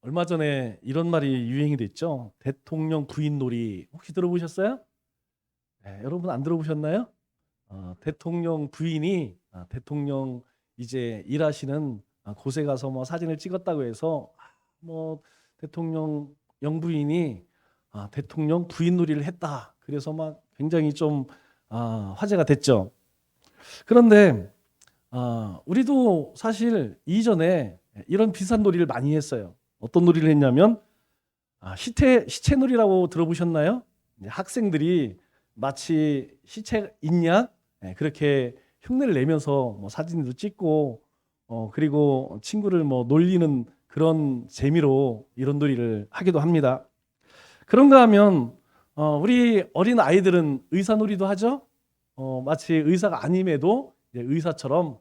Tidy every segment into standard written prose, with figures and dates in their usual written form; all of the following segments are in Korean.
얼마 전에 이런 말이 유행이 됐죠. 대통령 부인 놀이 혹시 들어보셨어요? 네, 여러분 안 들어보셨나요? 대통령 부인이 대통령 이제 일하시는 곳에 가서 뭐 사진을 찍었다고 해서 뭐 대통령 영부인이 대통령 부인 놀이를 했다. 그래서 막 굉장히 좀 화제가 됐죠. 그런데 우리도 사실 이전에 이런 비슷한 놀이를 많이 했어요. 어떤 놀이를 했냐면 시체놀이라고 들어보셨나요? 이제 학생들이 마치 시체 있냐? 그렇게 흉내를 내면서 뭐 사진도 찍고 그리고 친구를 뭐 놀리는 그런 재미로 이런 놀이를 하기도 합니다. 그런가 하면 우리 어린 아이들은 의사놀이도 하죠. 마치 의사가 아님에도 이제 의사처럼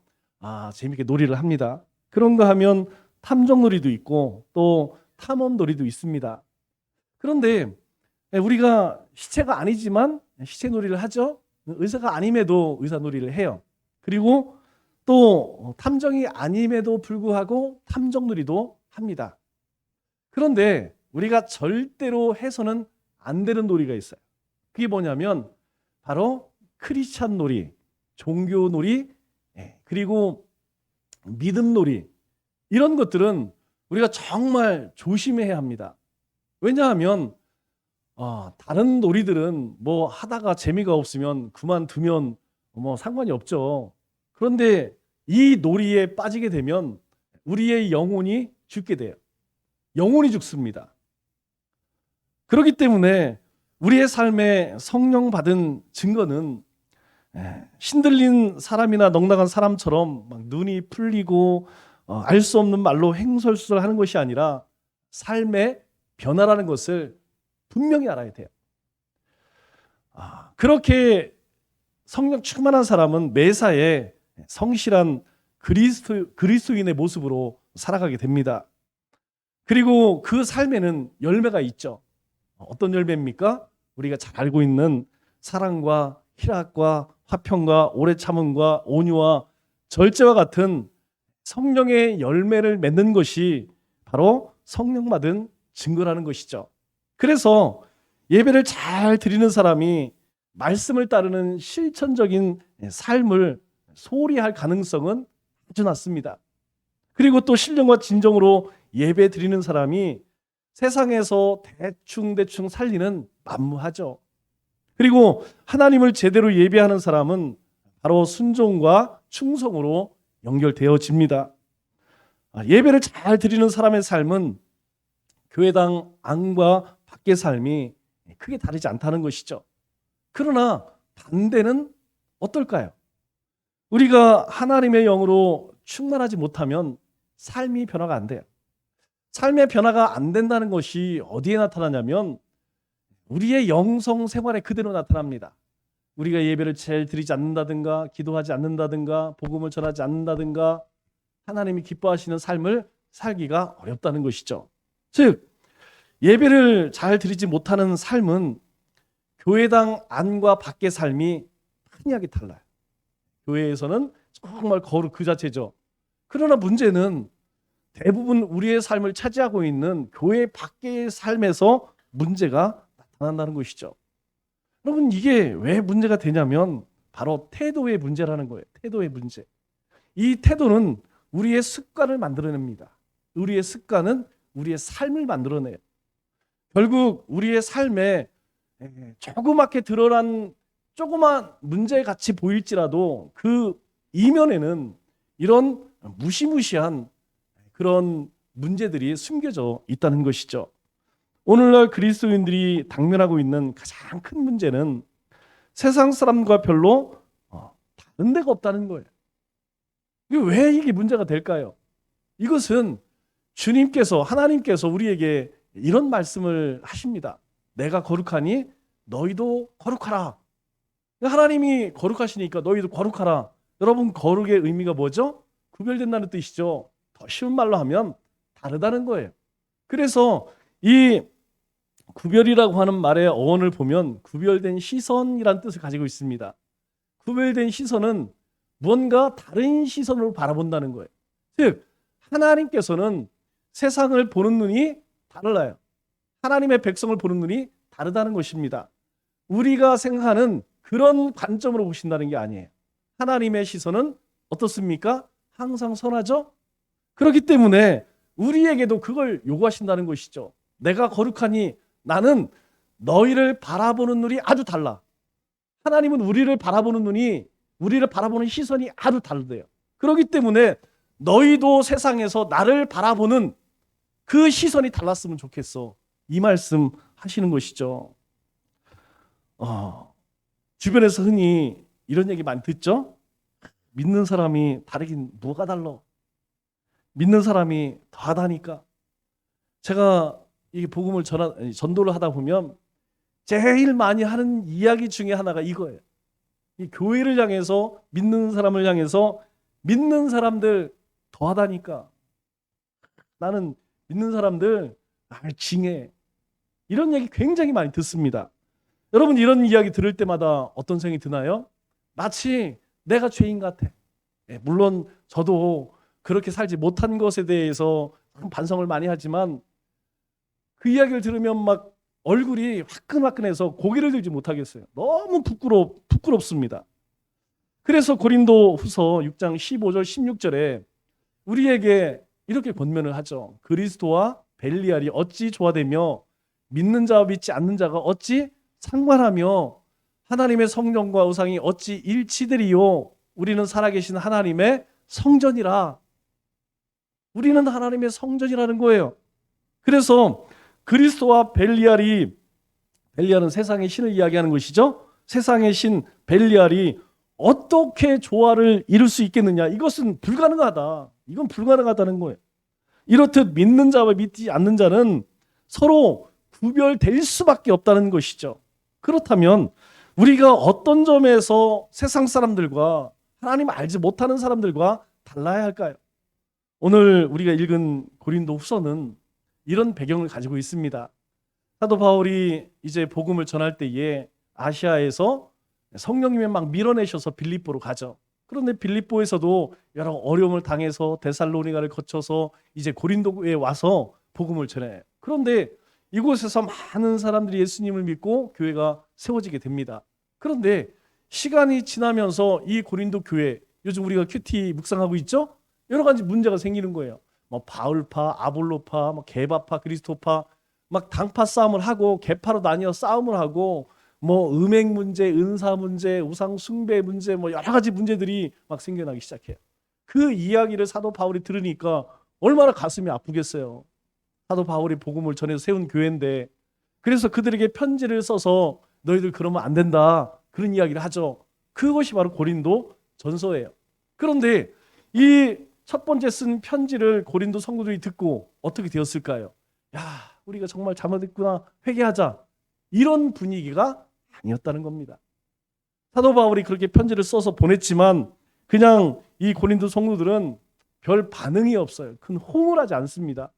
재밌게 놀이를 합니다. 그런가 하면 탐정놀이도 있고 또 탐험놀이도 있습니다. 그런데 우리가 시체가 아니지만 시체놀이를 하죠. 의사가 아님에도 의사놀이를 해요. 그리고 또 탐정이 아님에도 불구하고 탐정놀이도 합니다. 그런데 우리가 절대로 해서는 안 되는 놀이가 있어요. 그게 뭐냐면 바로 크리스찬 놀이, 종교 놀이, 그리고 믿음 놀이, 이런 것들은 우리가 정말 조심해야 합니다. 왜냐하면 다른 놀이들은 뭐 하다가 재미가 없으면 그만두면 뭐 상관이 없죠. 그런데 이 놀이에 빠지게 되면 우리의 영혼이 죽게 돼요. 영혼이 죽습니다. 그렇기 때문에 우리의 삶에 성령 받은 증거는 신들린 사람이나 넉나간 사람처럼 막 눈이 풀리고 알 수 없는 말로 횡설수설하는 것이 아니라 삶의 변화라는 것을 분명히 알아야 돼요. 그렇게 성령 충만한 사람은 매사에 성실한 그리스도인의 모습으로 살아가게 됩니다. 그리고 그 삶에는 열매가 있죠. 어떤 열매입니까? 우리가 잘 알고 있는 사랑과 희락과 화평과 오래 참음과 온유와 절제와 같은 성령의 열매를 맺는 것이 바로 성령 받은 증거라는 것이죠. 그래서 예배를 잘 드리는 사람이 말씀을 따르는 실천적인 삶을 소홀히 할 가능성은 아주 낮습니다. 그리고 또 신령과 진정으로 예배 드리는 사람이 세상에서 대충 살리는 만무하죠. 그리고 하나님을 제대로 예배하는 사람은 바로 순종과 충성으로 연결되어집니다. 예배를 잘 드리는 사람의 삶은 교회당 안과 밖의 삶이 크게 다르지 않다는 것이죠. 그러나 반대는 어떨까요? 우리가 하나님의 영으로 충만하지 못하면 삶이 변화가 안 돼요. 삶의 변화가 안 된다는 것이 어디에 나타나냐면 우리의 영성 생활에 그대로 나타납니다. 우리가 예배를 잘 드리지 않는다든가 기도하지 않는다든가 복음을 전하지 않는다든가 하나님이 기뻐하시는 삶을 살기가 어렵다는 것이죠. 즉 예배를 잘 드리지 못하는 삶은 교회당 안과 밖의 삶이 한이하게 달라요. 교회에서는 정말 거룩 그 자체죠. 그러나 문제는 대부분 우리의 삶을 차지하고 있는 교회 밖의 삶에서 문제가 나타난다는 것이죠. 여러분 이게 왜 문제가 되냐면 바로 태도의 문제라는 거예요. 태도의 문제. 이 태도는 우리의 습관을 만들어냅니다. 우리의 습관은 우리의 삶을 만들어내요. 결국 우리의 삶에 조그맣게 드러난 조그만 문제 같이 보일지라도 그 이면에는 이런 무시무시한 그런 문제들이 숨겨져 있다는 것이죠. 오늘날 그리스도인들이 당면하고 있는 가장 큰 문제는 세상 사람과 별로 다른 데가 없다는 거예요. 왜 이게 문제가 될까요? 이것은 주님께서 하나님께서 우리에게 이런 말씀을 하십니다. 내가 거룩하니 너희도 거룩하라. 하나님이 거룩하시니까 너희도 거룩하라. 여러분 거룩의 의미가 뭐죠? 구별된다는 뜻이죠. 더 쉬운 말로 하면 다르다는 거예요. 그래서 이 구별이라고 하는 말의 어원을 보면 구별된 시선이라는 뜻을 가지고 있습니다. 구별된 시선은 무언가 다른 시선으로 바라본다는 거예요. 즉 하나님께서는 세상을 보는 눈이 달라요. 하나님의 백성을 보는 눈이 다르다는 것입니다. 우리가 생각하는 그런 관점으로 보신다는 게 아니에요. 하나님의 시선은 어떻습니까? 항상 선하죠? 그렇기 때문에 우리에게도 그걸 요구하신다는 것이죠. 내가 거룩하니 나는 너희를 바라보는 눈이 아주 달라. 하나님은 우리를 바라보는 눈이, 우리를 바라보는 시선이 아주 다르대요. 그렇기 때문에 너희도 세상에서 나를 바라보는 그 시선이 달랐으면 좋겠어. 이 말씀 하시는 것이죠. 주변에서 흔히 이런 얘기 많이 듣죠? 믿는 사람이 다르긴 뭐가 달라? 믿는 사람이 더하다니까. 제가 이 복음을 전도를 하다 보면 제일 많이 하는 이야기 중에 하나가 이거예요. 이 교회를 향해서, 믿는 사람을 향해서, 믿는 사람들 더하다니까. 나는 믿는 사람들 날 징해. 이런 얘기 굉장히 많이 듣습니다. 여러분, 이런 이야기 들을 때마다 어떤 생각이 드나요? 마치 내가 죄인 같아. 물론 저도 그렇게 살지 못한 것에 대해서 반성을 많이 하지만 그 이야기를 들으면 막 얼굴이 화끈화끈해서 고개를 들지 못하겠어요. 너무 부끄럽습니다. 그래서 고린도 후서 6장 15절 16절에 우리에게 이렇게 권면을 하죠. 그리스도와 벨리알이 어찌 조화되며 믿는 자와 믿지 않는 자가 어찌 상관하며 하나님의 성령과 우상이 어찌 일치되리요. 우리는 살아계신 하나님의 성전이라. 우리는 하나님의 성전이라는 거예요. 그래서 그리스도와 벨리알은 세상의 신을 이야기하는 것이죠. 세상의 신 벨리알이 어떻게 조화를 이룰 수 있겠느냐? 이것은 불가능하다. 이건 불가능하다는 거예요. 이렇듯 믿는 자와 믿지 않는 자는 서로 구별될 수밖에 없다는 것이죠. 그렇다면 우리가 어떤 점에서 세상 사람들과 하나님 알지 못하는 사람들과 달라야 할까요? 오늘 우리가 읽은 고린도 후서는 이런 배경을 가지고 있습니다. 사도 바울이 이제 복음을 전할 때에 아시아에서 성령님이 막 밀어내셔서 빌립보로 가죠. 그런데 빌립보에서도 여러 어려움을 당해서 데살로니가를 거쳐서 이제 고린도에 와서 복음을 전해요. 그런데 이곳에서 많은 사람들이 예수님을 믿고 교회가 세워지게 됩니다. 그런데 시간이 지나면서 이 고린도 교회, 요즘 우리가 큐티 묵상하고 있죠? 여러 가지 문제가 생기는 거예요. 뭐 바울파, 아볼로파, 뭐 게바파, 그리스도파, 막 당파 싸움을 하고 개파로 나뉘어 싸움을 하고 뭐 음행 문제, 은사 문제, 우상 숭배 문제, 뭐 여러 가지 문제들이 막 생겨나기 시작해요. 그 이야기를 사도 바울이 들으니까 얼마나 가슴이 아프겠어요. 사도 바울이 복음을 전해서 세운 교회인데, 그래서 그들에게 편지를 써서 너희들 그러면 안 된다, 그런 이야기를 하죠. 그것이 바로 고린도 전서예요. 그런데 이 첫 번째 쓴 편지를 고린도 성도들이 듣고 어떻게 되었을까요? 야, 우리가 정말 잘못했구나, 회개하자, 이런 분위기가 아니었다는 겁니다. 사도 바울이 그렇게 편지를 써서 보냈지만 그냥 이 고린도 성도들은 별 반응이 없어요. 큰 호응을 하지 않습니다.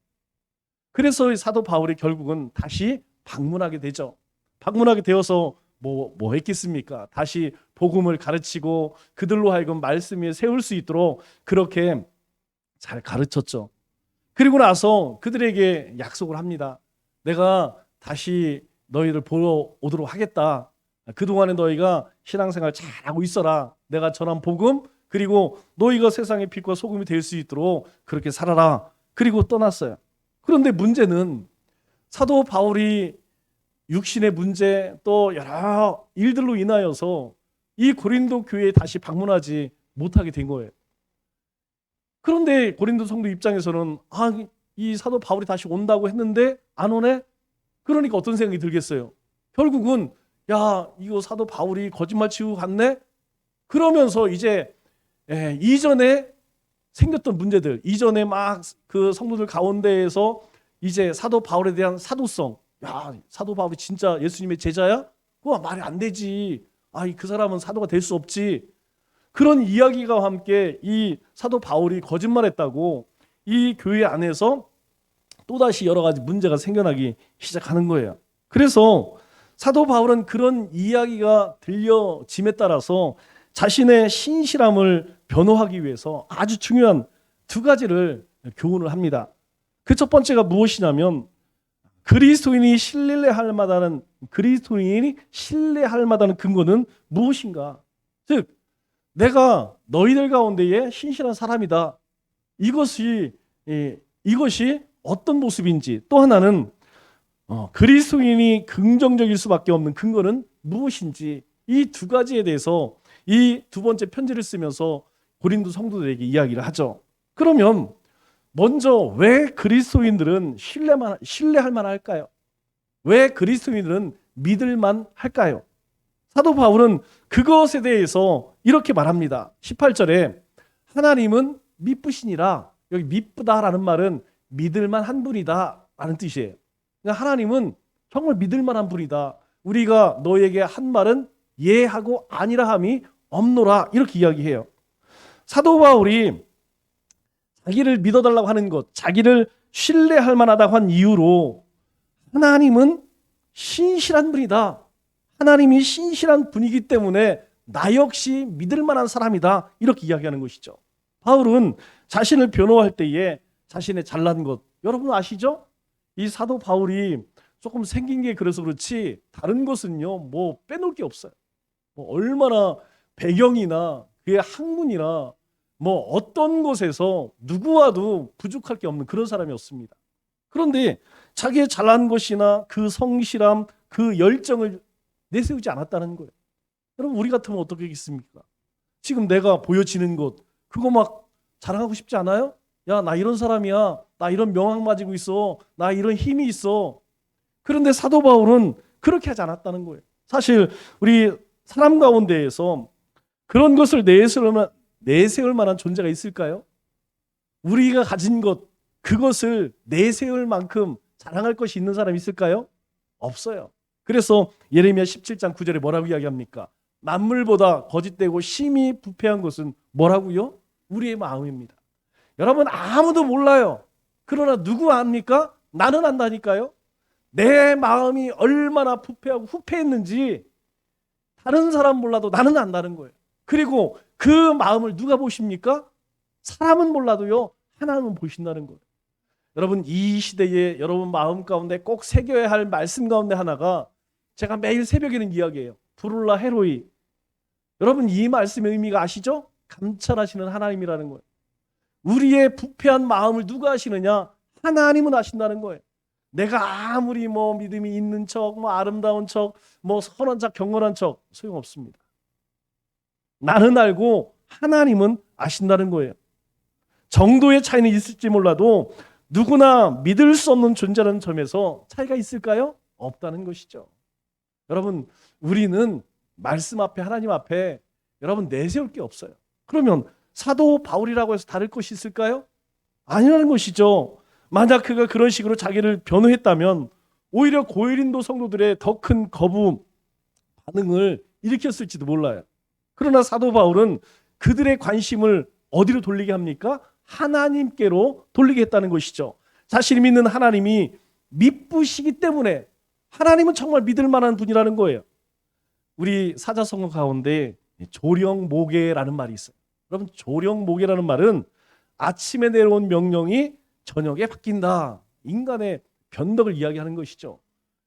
그래서 이 사도 바울이 결국은 다시 방문하게 되죠. 방문하게 되어서 뭐 했겠습니까? 다시 복음을 가르치고 그들로 하여금 말씀 위에 세울 수 있도록 그렇게 잘 가르쳤죠. 그리고 나서 그들에게 약속을 합니다. 내가 다시 너희를 보러 오도록 하겠다. 그동안에 너희가 신앙생활 잘하고 있어라. 내가 전한 복음, 그리고 너희가 세상의 빛과 소금이 될 수 있도록 그렇게 살아라. 그리고 떠났어요. 그런데 문제는 사도 바울이 육신의 문제 또 여러 일들로 인하여서 이 고린도 교회에 다시 방문하지 못하게 된 거예요. 그런데 고린도 성도 입장에서는 이 사도 바울이 다시 온다고 했는데 안 오네? 그러니까 어떤 생각이 들겠어요? 결국은 이거 사도 바울이 거짓말 치고 갔네? 그러면서 이제 이전에 생겼던 문제들, 이전에 막 그 성도들 가운데에서 이제 사도 바울에 대한 사도성, 사도 바울이 진짜 예수님의 제자야? 그거 말이 안 되지. 그 사람은 사도가 될 수 없지. 그런 이야기가 함께 이 사도 바울이 거짓말했다고 이 교회 안에서 또다시 여러 가지 문제가 생겨나기 시작하는 거예요. 그래서 사도 바울은 그런 이야기가 들려짐에 따라서 자신의 신실함을 변호하기 위해서 아주 중요한 두 가지를 교훈을 합니다. 그 첫 번째가 무엇이냐면 그리스도인이 신뢰할 만한 근거는 무엇인가? 즉 내가 너희들 가운데에 신실한 사람이다. 이것이 어떤 모습인지, 또 하나는 그리스도인이 긍정적일 수밖에 없는 근거는 무엇인지, 이 두 가지에 대해서 이 두 번째 편지를 쓰면서 고린도 성도들에게 이야기를 하죠. 그러면 먼저 왜 그리스도인들은 신뢰할 만할까요? 왜 그리스도인들은 믿을만 할까요? 사도 바울은 그것에 대해서 이렇게 말합니다. 18절에 하나님은 미쁘시니라. 여기 미쁘다라는 말은 믿을만 한 분이다 라는 뜻이에요. 하나님은 정말 믿을만한 분이다. 우리가 너에게 한 말은 예하고 아니라 함이 없노라, 이렇게 이야기해요. 사도 바울이 자기를 믿어달라고 하는 것, 자기를 신뢰할 만하다고 한 이유로 하나님은 신실한 분이다. 하나님이 신실한 분이기 때문에 나 역시 믿을 만한 사람이다, 이렇게 이야기하는 것이죠. 바울은 자신을 변호할 때에 자신의 잘난 것, 여러분 아시죠? 이 사도 바울이 조금 생긴 게 그래서 그렇지 다른 것은요 뭐 빼놓을 게 없어요. 뭐 얼마나 배경이나 그의 학문이나 뭐 어떤 곳에서 누구와도 부족할 게 없는 그런 사람이었습니다. 그런데 자기의 잘난 것이나 그 성실함, 그 열정을 내세우지 않았다는 거예요. 여러분 우리 같으면 어떻게 하겠습니까? 지금 내가 보여지는 것 그거 막 자랑하고 싶지 않아요? 야, 나 이런 사람이야. 나 이런 명함 가지고 있어. 나 이런 힘이 있어. 그런데 사도 바울은 그렇게 하지 않았다는 거예요. 사실 우리 사람 가운데에서 그런 것을 내세울 만한 존재가 있을까요? 우리가 가진 것, 그것을 내세울 만큼 자랑할 것이 있는 사람이 있을까요? 없어요. 그래서 예레미야 17장 9절에 뭐라고 이야기합니까? 만물보다 거짓되고 심히 부패한 것은 뭐라고요? 우리의 마음입니다. 여러분 아무도 몰라요. 그러나 누구 압니까? 나는 안다니까요. 내 마음이 얼마나 부패하고 후패했는지 다른 사람 몰라도 나는 안다는 거예요. 그리고 그 마음을 누가 보십니까? 사람은 몰라도요 하나님은 보신다는 거예요. 여러분 이 시대에 여러분 마음 가운데 꼭 새겨야 할 말씀 가운데 하나가 제가 매일 새벽에는 이야기해요. 브룰라 헤로이. 여러분 이 말씀의 의미가 아시죠? 감찰하시는 하나님이라는 거예요. 우리의 부패한 마음을 누가 아시느냐? 하나님은 아신다는 거예요. 내가 아무리 뭐 믿음이 있는 척, 뭐 아름다운 척, 뭐 선한 척, 경건한 척 소용없습니다. 나는 알고 하나님은 아신다는 거예요. 정도의 차이는 있을지 몰라도 누구나 믿을 수 없는 존재라는 점에서 차이가 있을까요? 없다는 것이죠. 여러분 우리는 말씀 앞에 하나님 앞에 여러분 내세울 게 없어요. 그러면 사도 바울이라고 해서 다를 것이 있을까요? 아니라는 것이죠. 만약 그가 그런 식으로 자기를 변호했다면 오히려 고린도 성도들의 더 큰 거부 반응을 일으켰을지도 몰라요. 그러나 사도 바울은 그들의 관심을 어디로 돌리게 합니까? 하나님께로 돌리게 했다는 것이죠. 자신이 믿는 하나님이 미쁘시기 때문에 하나님은 정말 믿을 만한 분이라는 거예요. 우리 사자성어 가운데 조령모계라는 말이 있어요. 여러분 조령모계라는 말은 아침에 내려온 명령이 저녁에 바뀐다. 인간의 변덕을 이야기하는 것이죠.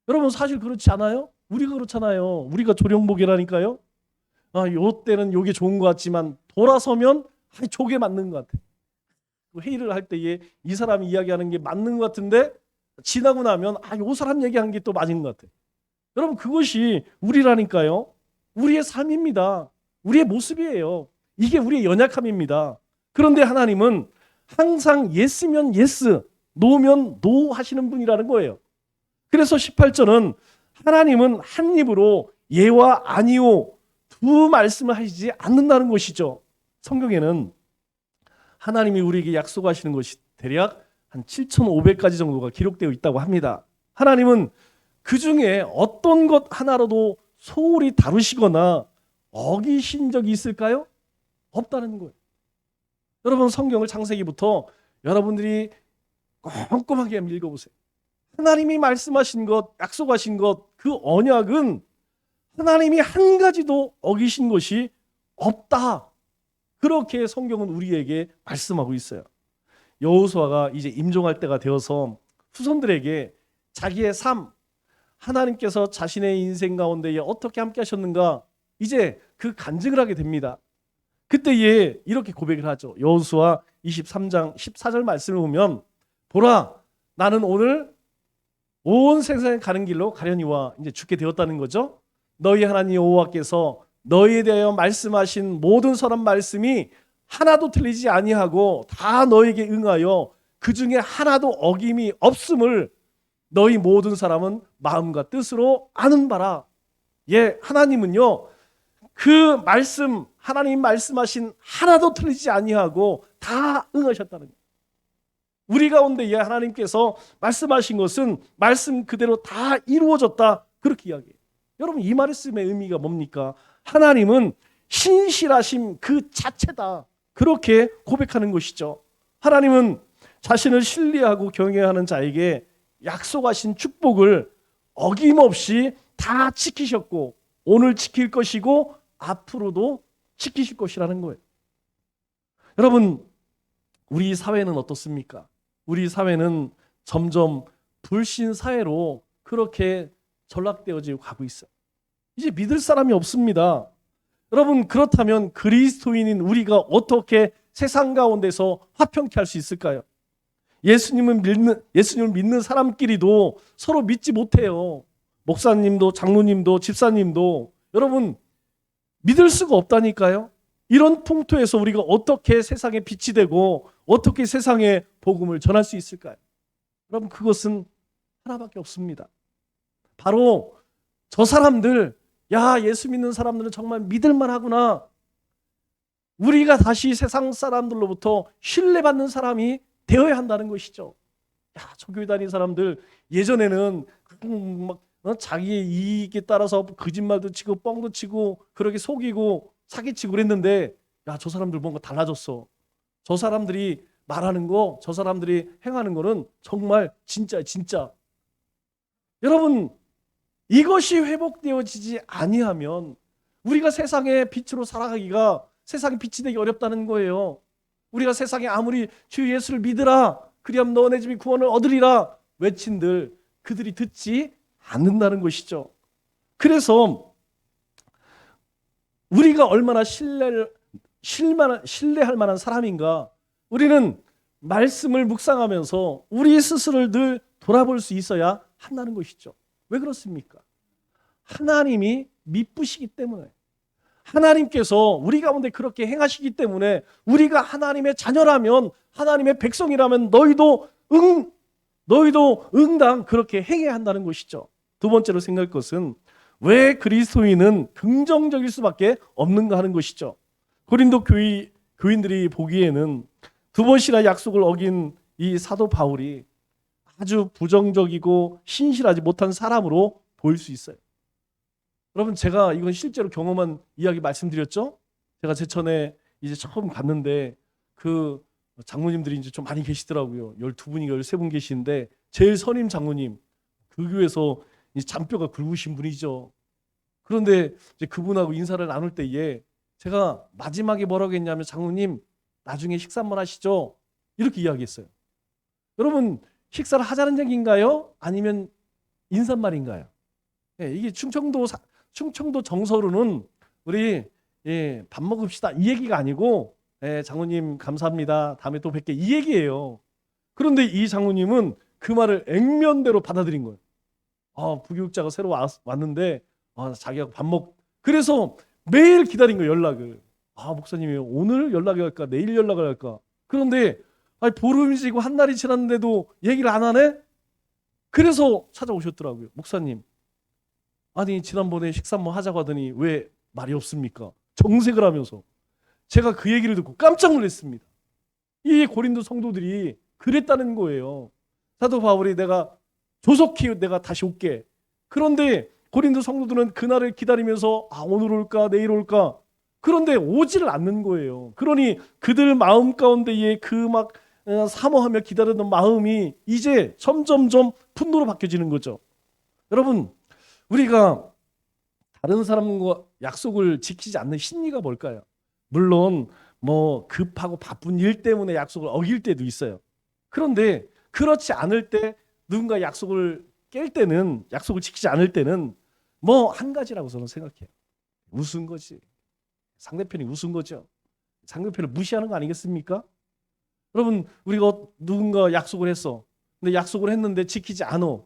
여러분 사실 그렇지 않아요? 우리가 그렇잖아요. 우리가 조령모계라니까요. 요 때는 요게 좋은 것 같지만 돌아서면 저게 맞는 것 같아. 회의를 할 때에 이 사람이 이야기하는 게 맞는 것 같은데 지나고 나면 요 사람 얘기하는 게 또 맞은 것 같아. 여러분 그것이 우리라니까요. 우리의 삶입니다. 우리의 모습이에요. 이게 우리의 연약함입니다. 그런데 하나님은 항상 예스면 예스, 노면 노 하시는 분이라는 거예요. 그래서 18절은 하나님은 한 입으로 예와 아니오 두 말씀을 하시지 않는다는 것이죠. 성경에는 하나님이 우리에게 약속하시는 것이 대략 한 7,500가지 정도가 기록되어 있다고 합니다. 하나님은 그 중에 어떤 것 하나로도 소홀히 다루시거나 어기신 적이 있을까요? 없다는 거예요. 여러분 성경을 창세기부터 여러분들이 꼼꼼하게 읽어보세요. 하나님이 말씀하신 것, 약속하신 것, 그 언약은 하나님이 한 가지도 어기신 것이 없다. 그렇게 성경은 우리에게 말씀하고 있어요. 여호수아가 이제 임종할 때가 되어서 후손들에게 자기의 삶, 하나님께서 자신의 인생 가운데 어떻게 함께 하셨는가 이제 그 간증을 하게 됩니다. 그때에 이렇게 고백을 하죠. 여호수아 23장 14절 말씀을 보면 보라 나는 오늘 온 세상에 가는 길로 가려니와 이제 죽게 되었다는 거죠. 너희 하나님 여호와께서 너희에 대하여 말씀하신 모든 선한 말씀이 하나도 틀리지 아니하고 다 너에게 응하여 그 중에 하나도 어김이 없음을 너희 모든 사람은 마음과 뜻으로 아는 바라. 예, 하나님은요 그 말씀 하나님 말씀하신 하나도 틀리지 아니하고 다 응하셨다는 거예요. 우리 가운데 하나님께서 말씀하신 것은 말씀 그대로 다 이루어졌다 그렇게 이야기해요. 여러분 이 말씀의 의미가 뭡니까? 하나님은 신실하심 그 자체다 그렇게 고백하는 것이죠. 하나님은 자신을 신뢰하고 경외하는 자에게 약속하신 축복을 어김없이 다 지키셨고 오늘 지킬 것이고 앞으로도 지키실 것이라는 거예요. 여러분 우리 사회는 어떻습니까? 우리 사회는 점점 불신 사회로 그렇게 전락되어지고 가고 있어요. 이제 믿을 사람이 없습니다. 여러분 그렇다면 그리스도인인 우리가 어떻게 세상 가운데서 화평케 할 수 있을까요? 예수님을 믿는 사람끼리도 서로 믿지 못해요. 목사님도 장로님도 집사님도 여러분 믿을 수가 없다니까요. 이런 풍토에서 우리가 어떻게 세상에 빛이 되고 어떻게 세상에 복음을 전할 수 있을까요? 여러분 그것은 하나밖에 없습니다. 바로 저 사람들, 예수 믿는 사람들은 정말 믿을만 하구나. 우리가 다시 세상 사람들로부터 신뢰받는 사람이 되어야 한다는 것이죠. 저 교회 다니는 사람들 예전에는 막 자기의 이익에 따라서 거짓말도 치고 뻥도 치고 그렇게 속이고 사기치고 그랬는데 저 사람들 뭔가 달라졌어. 저 사람들이 말하는 거, 저 사람들이 행하는 거는 정말 진짜. 여러분 이것이 회복되어지지 아니하면 우리가 세상의 빛으로 살아가기가 세상의 빛이 되기 어렵다는 거예요. 우리가 세상에 아무리 주 예수를 믿으라 그리하면 너네 집이 구원을 얻으리라 외친들 그들이 듣지 않는다는 것이죠. 그래서 우리가 얼마나 신뢰할 만한 사람인가 우리는 말씀을 묵상하면서 우리 스스로를 늘 돌아볼 수 있어야 한다는 것이죠. 왜 그렇습니까? 하나님이 미쁘시기 때문에 하나님께서 우리 가운데 그렇게 행하시기 때문에 우리가 하나님의 자녀라면 하나님의 백성이라면 너희도 응당 그렇게 행해야 한다는 것이죠. 두 번째로 생각할 것은 왜 그리스도인은 긍정적일 수밖에 없는가 하는 것이죠. 고린도 교인들이 보기에는 두 번이나 약속을 어긴 이 사도 바울이 아주 부정적이고 신실하지 못한 사람으로 보일 수 있어요. 여러분 제가 이건 실제로 경험한 이야기 말씀드렸죠. 제가 제천에 이제 처음 갔는데 그 장로님들이 이제 좀 많이 계시더라고요. 12분인가 13분 계시는데 제일 선임 장로님 그 교회에서 잔뼈가 굵으신 분이죠. 그런데 이제 그분하고 인사를 나눌 때에 제가 마지막에 뭐라고 했냐면 장로님 나중에 식사 한번 하시죠. 이렇게 이야기했어요. 여러분 식사를 하자는 얘기인가요? 아니면 인사말인가요? 이게 충청도 정서로는 우리 밥 먹읍시다 이 얘기가 아니고 장로님 감사합니다. 다음에 또 뵐게 이 얘기예요. 그런데 이 장로님은 그 말을 액면대로 받아들인 거예요. 부교육자가 새로 왔는데 자기하고 그래서 매일 기다린 거예요. 연락을. 목사님이 오늘 연락을 할까 내일 연락을 할까. 그런데 보름이 지고 한 달이 지났는데도 얘기를 안 하네. 그래서 찾아오셨더라고요. 목사님 아니 지난번에 식사 한번 하자고 하더니 왜 말이 없습니까? 정색을 하면서 제가 그 얘기를 듣고 깜짝 놀랐습니다. 이 고린도 성도들이 그랬다는 거예요. 사도 바울이 내가 조속히 내가 다시 올게. 그런데 고린도 성도들은 그날을 기다리면서 오늘 올까 내일 올까. 그런데 오지를 않는 거예요. 그러니 그들 마음 가운데에 그 막 사모하며 기다리던 마음이 이제 점점점 분노로 바뀌어지는 거죠. 여러분 우리가 다른 사람과 약속을 지키지 않는 심리가 뭘까요? 물론 뭐 급하고 바쁜 일 때문에 약속을 어길 때도 있어요. 그런데 그렇지 않을 때 누군가 약속을 깰 때는, 약속을 지키지 않을 때는 뭐 한 가지라고 저는 생각해요. 우스운 거지. 상대편이 우스운 거죠. 상대편을 무시하는 거 아니겠습니까? 여러분, 우리가 누군가 약속을 했어. 근데 약속을 했는데 지키지 않아.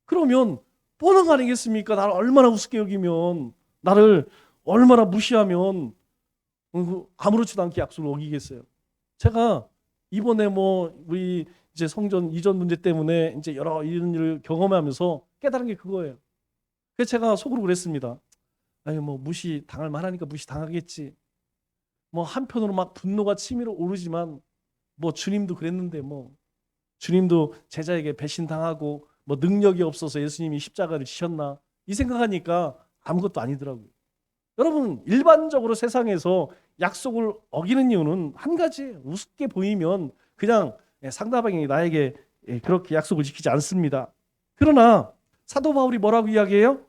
그러면 뻔한 거 아니겠습니까? 나를 얼마나 우습게 여기면, 나를 얼마나 무시하면 아무렇지도 않게 약속을 어기겠어요. 제가 이번에 뭐 우리 이제 성전 이전 문제 때문에 이제 여러 이런 일을 경험하면서 깨달은 게 그거예요. 그래서 제가 속으로 그랬습니다. 아니 뭐 무시 당할 만하니까 무시 당하겠지. 뭐 한편으로 막 분노가 치밀어 오르지만 뭐 주님도 그랬는데 뭐 주님도 제자에게 배신당하고 뭐 능력이 없어서 예수님이 십자가를 지셨나 이 생각하니까 아무것도 아니더라고요. 여러분 일반적으로 세상에서 약속을 어기는 이유는 한 가지, 우습게 보이면 그냥 상대방이 나에게 그렇게 약속을 지키지 않습니다. 그러나 사도 바울이 뭐라고 이야기해요?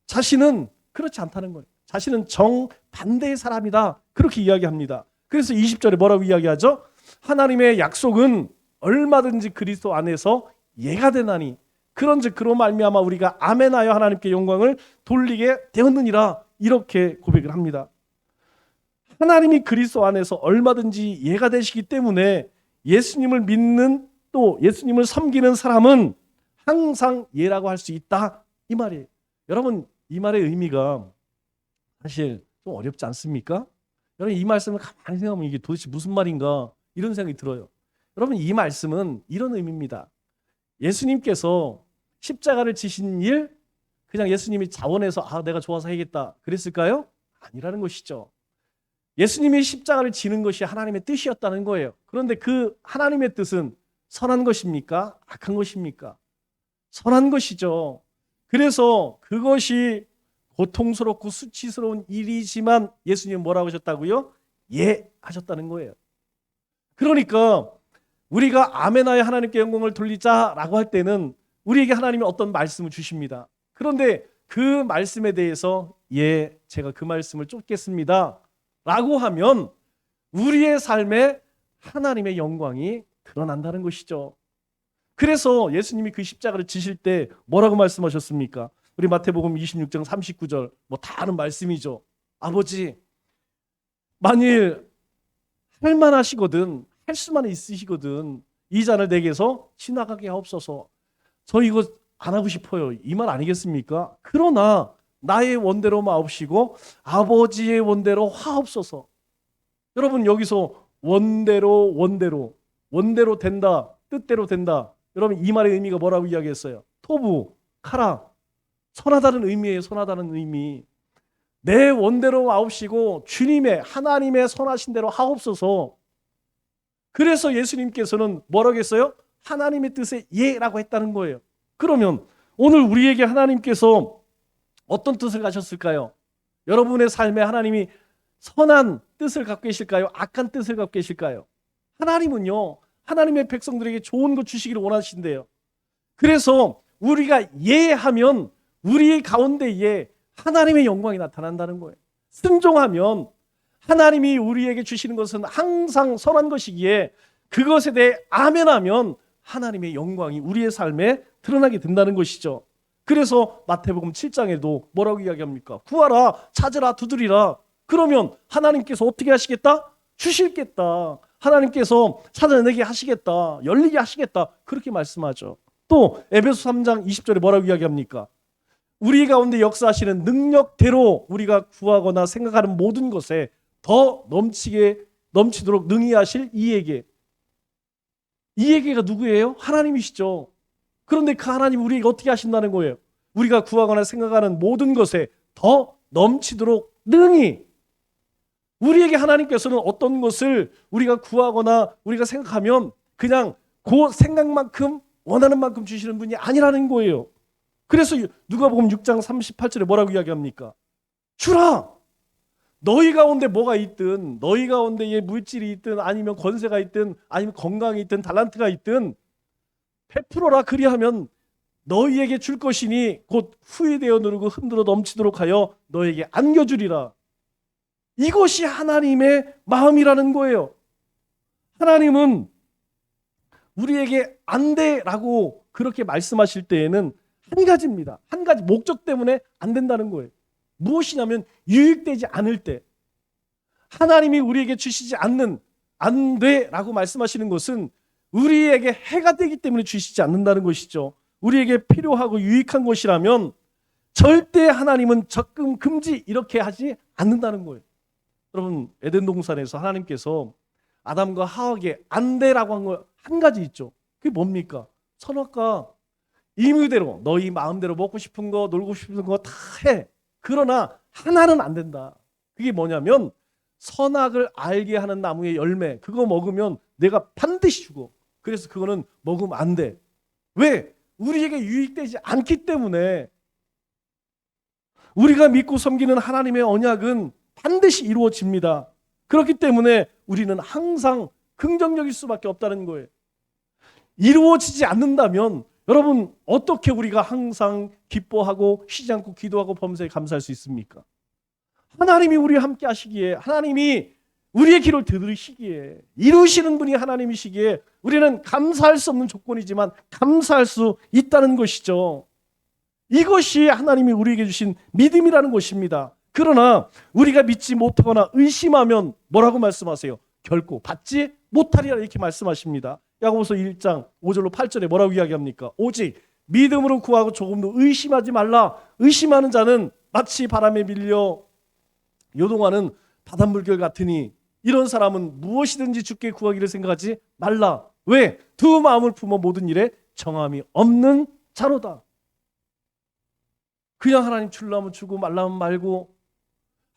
자신은 그렇지 않다는 거예요. 자신은 정반대의 사람이다. 그렇게 이야기합니다. 그래서 20절에 뭐라고 이야기하죠? 하나님의 약속은 얼마든지 그리스도 안에서 예가 되나니 그런즉 그로 말미암아 우리가 아멘하여 하나님께 영광을 돌리게 되었느니라. 이렇게 고백을 합니다. 하나님이 그리스도 안에서 얼마든지 예가 되시기 때문에 예수님을 믿는 또 예수님을 섬기는 사람은 항상 예라고 할 수 있다. 이 말이에요. 여러분 이 말의 의미가 사실 좀 어렵지 않습니까? 여러분 이 말씀을 가만히 생각하면 이게 도대체 무슨 말인가 이런 생각이 들어요. 여러분 이 말씀은 이런 의미입니다. 예수님께서 십자가를 지신 일 그냥 예수님이 자원해서 내가 좋아서 해야겠다 그랬을까요? 아니라는 것이죠. 예수님이 십자가를 지는 것이 하나님의 뜻이었다는 거예요. 그런데 그 하나님의 뜻은 선한 것입니까? 악한 것입니까? 선한 것이죠. 그래서 그것이 고통스럽고 수치스러운 일이지만 예수님은 뭐라고 하셨다고요? 예 하셨다는 거예요. 그러니까 우리가 아멘하여 하나님께 영광을 돌리자라고 할 때는 우리에게 하나님이 어떤 말씀을 주십니다. 그런데 그 말씀에 대해서 예 제가 그 말씀을 쫓겠습니다 라고 하면 우리의 삶에 하나님의 영광이 드러난다는 것이죠. 그래서 예수님이 그 십자가를 지실 때 뭐라고 말씀하셨습니까? 우리 마태복음 26장 39절 뭐 다 아는 말씀이죠. 아버지 만일 할 만하시거든 할 수만 있으시거든 이 잔을 내게서 지나가게 하옵소서. 저 이거 안 하고 싶어요. 이 말 아니겠습니까? 그러나 나의 원대로 마옵시고 아버지의 원대로 하옵소서. 여러분 여기서 원대로 된다 뜻대로 된다. 여러분 이 말의 의미가 뭐라고 이야기했어요? 토부 카라 선하다는 의미예요. 선하다는 의미. 내 원대로 마옵시고 주님의 하나님의 선하신 대로 하옵소서. 그래서 예수님께서는 뭐라고 했어요? 하나님의 뜻에 예라고 했다는 거예요. 그러면 오늘 우리에게 하나님께서 어떤 뜻을 가셨을까요? 여러분의 삶에 하나님이 선한 뜻을 갖고 계실까요? 악한 뜻을 갖고 계실까요? 하나님은요 하나님의 백성들에게 좋은 것 주시기를 원하신대요. 그래서 우리가 예하면 우리 가운데에 하나님의 영광이 나타난다는 거예요. 순종하면 하나님이 우리에게 주시는 것은 항상 선한 것이기에 그것에 대해 아멘하면 하나님의 영광이 우리의 삶에 드러나게 된다는 것이죠. 그래서 마태복음 7장에도 뭐라고 이야기합니까? 구하라, 찾으라, 두드리라. 그러면 하나님께서 어떻게 하시겠다? 주시겠다. 하나님께서 찾아내게 하시겠다. 열리게 하시겠다. 그렇게 말씀하죠. 또 에베소 3장 20절에 뭐라고 이야기합니까? 우리 가운데 역사하시는 능력대로 우리가 구하거나 생각하는 모든 것에 더 넘치도록 능히 하실 이에게. 이에게가 누구예요? 하나님이시죠. 그런데 그 하나님 우리에게 어떻게 하신다는 거예요? 우리가 구하거나 생각하는 모든 것에 더 넘치도록 능히. 우리에게 하나님께서는 어떤 것을 우리가 구하거나 우리가 생각하면 그냥 그 생각만큼 원하는 만큼 주시는 분이 아니라는 거예요. 그래서 누가복음 6장 38절에 뭐라고 이야기합니까? 주라! 너희 가운데 뭐가 있든 너희 가운데에 물질이 있든 아니면 권세가 있든 아니면 건강이 있든 달란트가 있든 베풀어라. 그리하면 너희에게 줄 것이니 곧 후회되어 누르고 흔들어 넘치도록 하여 너에게 안겨주리라. 이것이 하나님의 마음이라는 거예요. 하나님은 우리에게 안 돼라고 그렇게 말씀하실 때에는 한 가지입니다. 한 가지 목적 때문에 안 된다는 거예요. 무엇이냐면 유익되지 않을 때, 하나님이 우리에게 주시지 않는, 안 돼라고 말씀하시는 것은 우리에게 해가 되기 때문에 주시지 않는다는 것이죠. 우리에게 필요하고 유익한 것이라면 절대 하나님은 적금 금지 이렇게 하지 않는다는 거예요. 여러분, 에덴 동산에서 하나님께서 아담과 하와에게 안 돼라고 한 거 한 가지 있죠. 그게 뭡니까? 선악과 임의대로 너희 마음대로 먹고 싶은 거 놀고 싶은 거 다 해. 그러나 하나는 안 된다. 그게 뭐냐면 선악을 알게 하는 나무의 열매, 그거 먹으면 내가 반드시 죽어. 그래서 그거는 먹으면 안 돼. 왜? 우리에게 유익되지 않기 때문에. 우리가 믿고 섬기는 하나님의 언약은 반드시 이루어집니다. 그렇기 때문에 우리는 항상 긍정적일 수밖에 없다는 거예요. 이루어지지 않는다면 여러분, 어떻게 우리가 항상 기뻐하고 쉬지 않고 기도하고 범사에 감사할 수 있습니까? 하나님이 우리와 함께 하시기에, 하나님이 우리의 기도를 들으시기에, 이루시는 분이 하나님이시기에 우리는 감사할 수 없는 조건이지만 감사할 수 있다는 것이죠. 이것이 하나님이 우리에게 주신 믿음이라는 것입니다. 그러나 우리가 믿지 못하거나 의심하면 뭐라고 말씀하세요? 결코 받지 못하리라 이렇게 말씀하십니다. 야고보서 1장 5절로 8절에 뭐라고 이야기합니까? 오직 믿음으로 구하고 조금도 의심하지 말라. 의심하는 자는 마치 바람에 밀려 요동하는 바닷물결 같으니 이런 사람은 무엇이든지 주께 구하기를 생각하지 말라. 왜? 두 마음을 품어 모든 일에 정함이 없는 자로다. 그냥 하나님 주려면 주고 말라면 말고,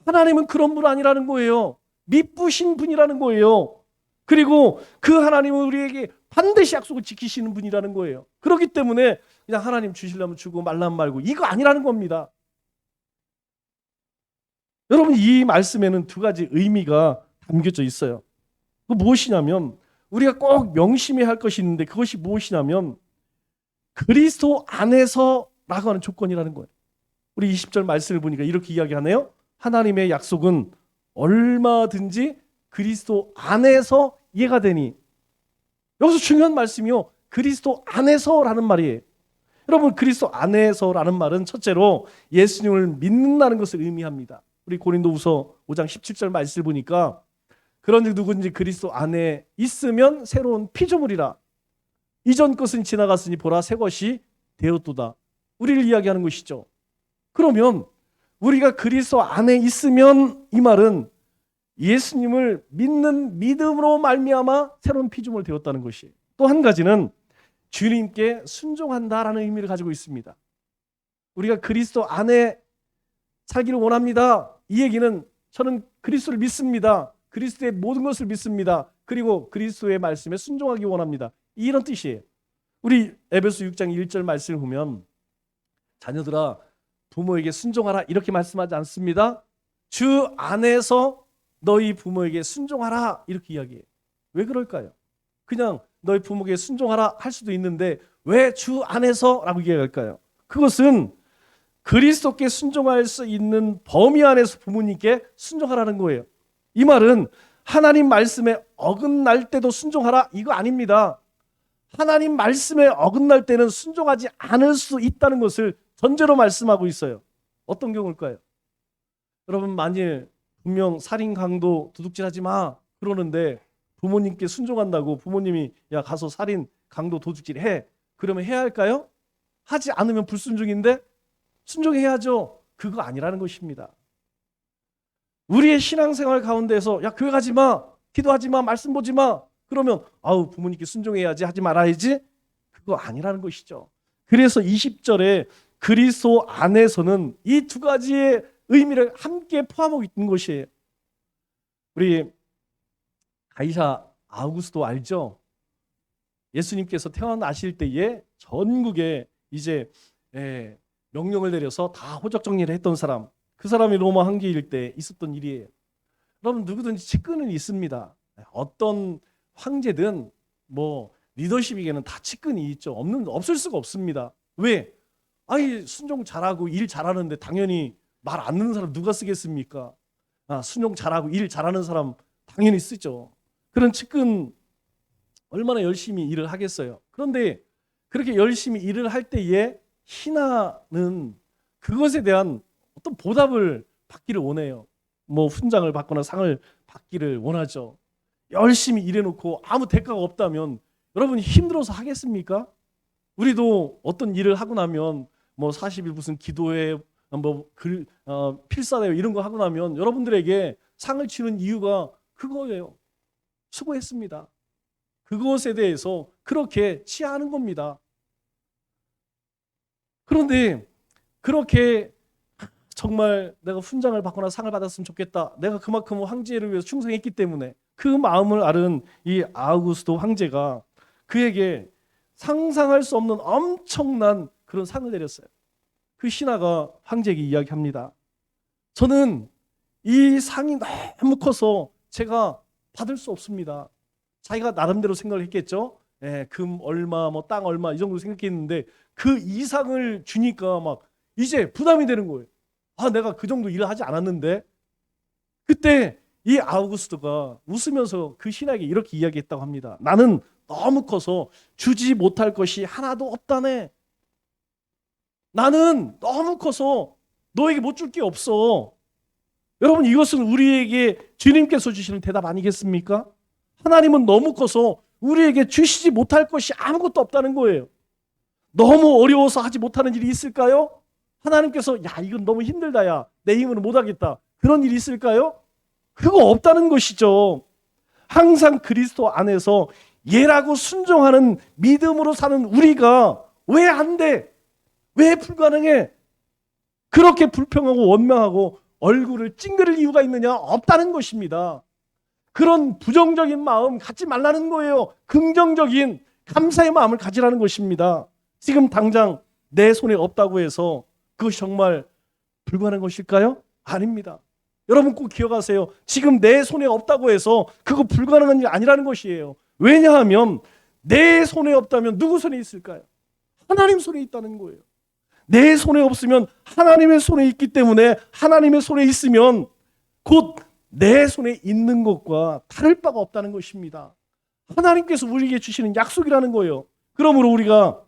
하나님은 그런 분 아니라는 거예요. 미쁘신 분이라는 거예요. 그리고 그 하나님은 우리에게 반드시 약속을 지키시는 분이라는 거예요. 그렇기 때문에 그냥 하나님 주시려면 주고 말라면 말고 이거 아니라는 겁니다. 여러분, 이 말씀에는 두 가지 의미가 담겨져 있어요. 그 무엇이냐면 우리가 꼭 명심해야 할 것이 있는데, 그것이 무엇이냐면 그리스도 안에서라고 하는 조건이라는 거예요. 우리 20절 말씀을 보니까 이렇게 이야기하네요. 하나님의 약속은 얼마든지 그리스도 안에서 이해가 되니. 여기서 중요한 말씀이요, 그리스도 안에서라는 말이에요. 여러분, 그리스도 안에서라는 말은 첫째로 예수님을 믿는다는 것을 의미합니다. 우리 고린도후서 5장 17절 말씀을 보니까 그런즉 누구든지 그리스도 안에 있으면 새로운 피조물이라. 이전 것은 지나갔으니 보라 새 것이 되었도다. 우리를 이야기하는 것이죠. 그러면 우리가 그리스도 안에 있으면, 이 말은 예수님을 믿는 믿음으로 말미암아 새로운 피조물 되었다는 것이에요. 또 한 가지는 주님께 순종한다라는 의미를 가지고 있습니다. 우리가 그리스도 안에 살기를 원합니다. 이 얘기는 저는 그리스도를 믿습니다. 그리스도의 모든 것을 믿습니다. 그리고 그리스도의 말씀에 순종하기 원합니다. 이런 뜻이에요. 우리 에베소 6장 1절 말씀을 보면 자녀들아 부모에게 순종하라 이렇게 말씀하지 않습니다. 주 안에서 너희 부모에게 순종하라 이렇게 이야기해요. 왜 그럴까요? 그냥 너희 부모에게 순종하라 할 수도 있는데 왜 주 안에서라고 이야기할까요? 그것은 그리스도께 순종할 수 있는 범위 안에서 부모님께 순종하라는 거예요. 이 말은 하나님 말씀에 어긋날 때도 순종하라 이거 아닙니다. 하나님 말씀에 어긋날 때는 순종하지 않을 수 있다는 것을 전제로 말씀하고 있어요. 어떤 경우일까요? 여러분, 만일 분명 살인, 강도, 도둑질하지 마 그러는데 부모님께 순종한다고 부모님이 야 가서 살인, 강도, 도둑질 해. 그러면 해야 할까요? 하지 않으면 불순종인데 순종해야죠. 그거 아니라는 것입니다. 우리의 신앙생활 가운데서 야 교회 가지 마, 기도하지 마, 말씀 보지 마. 그러면 아우 부모님께 순종해야지, 하지 말아야지. 그거 아니라는 것이죠. 그래서 20절에 그리스도 안에서는 이 두 가지의 의미를 함께 포함하고 있는 것이에요. 우리 가이사 아우구스도 알죠? 예수님께서 태어나실 때에 전국에 이제 명령을 내려서 다 호적 정리를 했던 사람, 그 사람이 로마 황제일 때 있었던 일이에요. 여러분, 누구든지 측근은 있습니다. 어떤 황제든 뭐 리더십에게는 다 측근이 있죠. 없을 수가 없습니다. 왜? 아니 순종 잘하고 일 잘하는데 당연히 말 안 듣는 사람 누가 쓰겠습니까? 순종 잘하고 일 잘하는 사람 당연히 쓰죠. 그런 측근 얼마나 열심히 일을 하겠어요. 그런데 그렇게 열심히 일을 할 때에 희나는 그것에 대한 어떤 보답을 받기를 원해요. 뭐 훈장을 받거나 상을 받기를 원하죠. 열심히 일해놓고 아무 대가가 없다면 여러분 힘들어서 하겠습니까? 우리도 어떤 일을 하고 나면 뭐 40일 무슨 기도회 필사대회 이런 거 하고 나면 여러분들에게 상을 치는 이유가 그거예요. 수고했습니다. 그것에 대해서 그렇게 치하하는 겁니다. 그런데 그렇게 정말 내가 훈장을 받거나 상을 받았으면 좋겠다. 내가 그만큼 황제를 위해서 충성했기 때문에 그 마음을 앓은 이 아우구스도 황제가 그에게 상상할 수 없는 엄청난 그런 상을 내렸어요. 그 신하가 황제에게 이야기합니다. 저는 이 상이 너무 커서 제가 받을 수 없습니다. 자기가 나름대로 생각을 했겠죠. 금 얼마, 뭐 땅 얼마 이 정도 생각했는데 그 이상을 주니까 막 이제 부담이 되는 거예요. 아, 내가 그 정도 일을 하지 않았는데. 그때 이 아우구스트가 웃으면서 그 신하에게 이렇게 이야기했다고 합니다. 나는 너무 커서 주지 못할 것이 하나도 없다네. 나는 너무 커서 너에게 못 줄 게 없어. 여러분, 이것은 우리에게 주님께서 주시는 대답 아니겠습니까? 하나님은 너무 커서 우리에게 주시지 못할 것이 아무것도 없다는 거예요. 너무 어려워서 하지 못하는 일이 있을까요? 하나님께서 야, 이건 너무 힘들다, 야, 내 힘으로 못하겠다, 그런 일이 있을까요? 그거 없다는 것이죠. 항상 그리스도 안에서 예라고 순종하는 믿음으로 사는 우리가 왜 안 돼? 왜 불가능해? 그렇게 불평하고 원망하고 얼굴을 찡그릴 이유가 있느냐? 없다는 것입니다. 그런 부정적인 마음 갖지 말라는 거예요. 긍정적인 감사의 마음을 가지라는 것입니다. 지금 당장 내 손에 없다고 해서 그것이 정말 불가능한 것일까요? 아닙니다. 여러분 꼭 기억하세요. 지금 내 손에 없다고 해서 그거 불가능한 일 아니라는 것이에요. 왜냐하면 내 손에 없다면 누구 손에 있을까요? 하나님 손에 있다는 거예요. 내 손에 없으면 하나님의 손에 있기 때문에 하나님의 손에 있으면 곧 내 손에 있는 것과 다를 바가 없다는 것입니다. 하나님께서 우리에게 주시는 약속이라는 거예요. 그러므로 우리가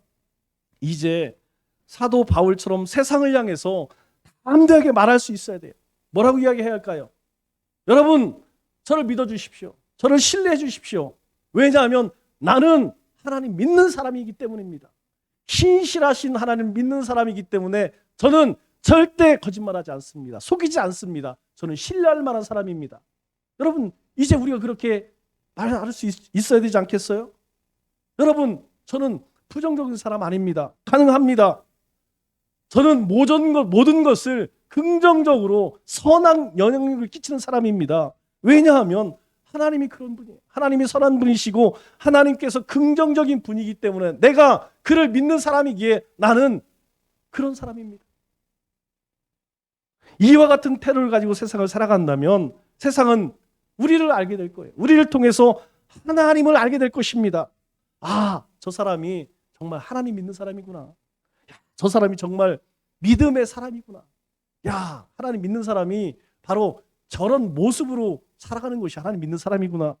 이제 사도 바울처럼 세상을 향해서 담대하게 말할 수 있어야 돼요. 뭐라고 이야기해야 할까요? 여러분, 저를 믿어주십시오. 저를 신뢰해 주십시오. 왜냐하면 나는 하나님 믿는 사람이기 때문입니다. 신실하신 하나님 믿는 사람이기 때문에 저는 절대 거짓말하지 않습니다. 속이지 않습니다. 저는 신뢰할 만한 사람입니다. 여러분, 이제 우리가 그렇게 말할 수 있어야 되지 않겠어요? 여러분, 저는 부정적인 사람 아닙니다. 가능합니다. 저는 모든 것을 긍정적으로 선한 영향력을 끼치는 사람입니다. 왜냐하면 하나님이 그런 분이에요. 하나님이 선한 분이시고 하나님께서 긍정적인 분이기 때문에 내가 그를 믿는 사람이기에 나는 그런 사람입니다. 이와 같은 태도를 가지고 세상을 살아간다면 세상은 우리를 알게 될 거예요. 우리를 통해서 하나님을 알게 될 것입니다. 아, 저 사람이 정말 하나님 믿는 사람이구나. 저 사람이 정말 믿음의 사람이구나. 야, 하나님 믿는 사람이 바로 저런 모습으로 살아가는 것이 하나님 믿는 사람이구나.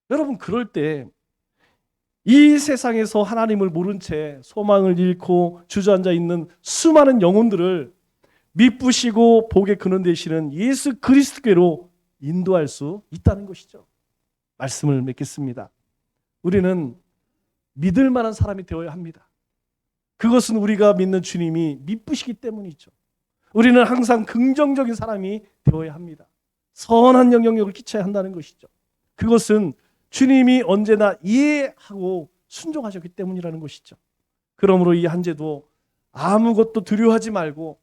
여러분, 그럴 때 이 세상에서 하나님을 모른 채 소망을 잃고 주저앉아 있는 수많은 영혼들을 미쁘시고 복의 근원 되시는 예수 그리스도께로 인도할 수 있다는 것이죠. 말씀을 맺겠습니다. 우리는 믿을 만한 사람이 되어야 합니다. 그것은 우리가 믿는 주님이 미쁘시기 때문이죠. 우리는 항상 긍정적인 사람이 되어야 합니다. 선한 영향력을 끼쳐야 한다는 것이죠. 그것은 주님이 언제나 이해하고 순종하셨기 때문이라는 것이죠. 그러므로 이 한 주도 아무것도 두려워하지 말고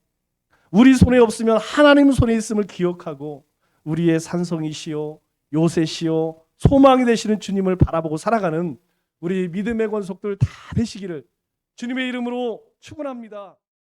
우리 손에 없으면 하나님 손에 있음을 기억하고 우리의 산성이시요 요새시요 소망이 되시는 주님을 바라보고 살아가는 우리 믿음의 권속들 다 되시기를 주님의 이름으로 축원합니다.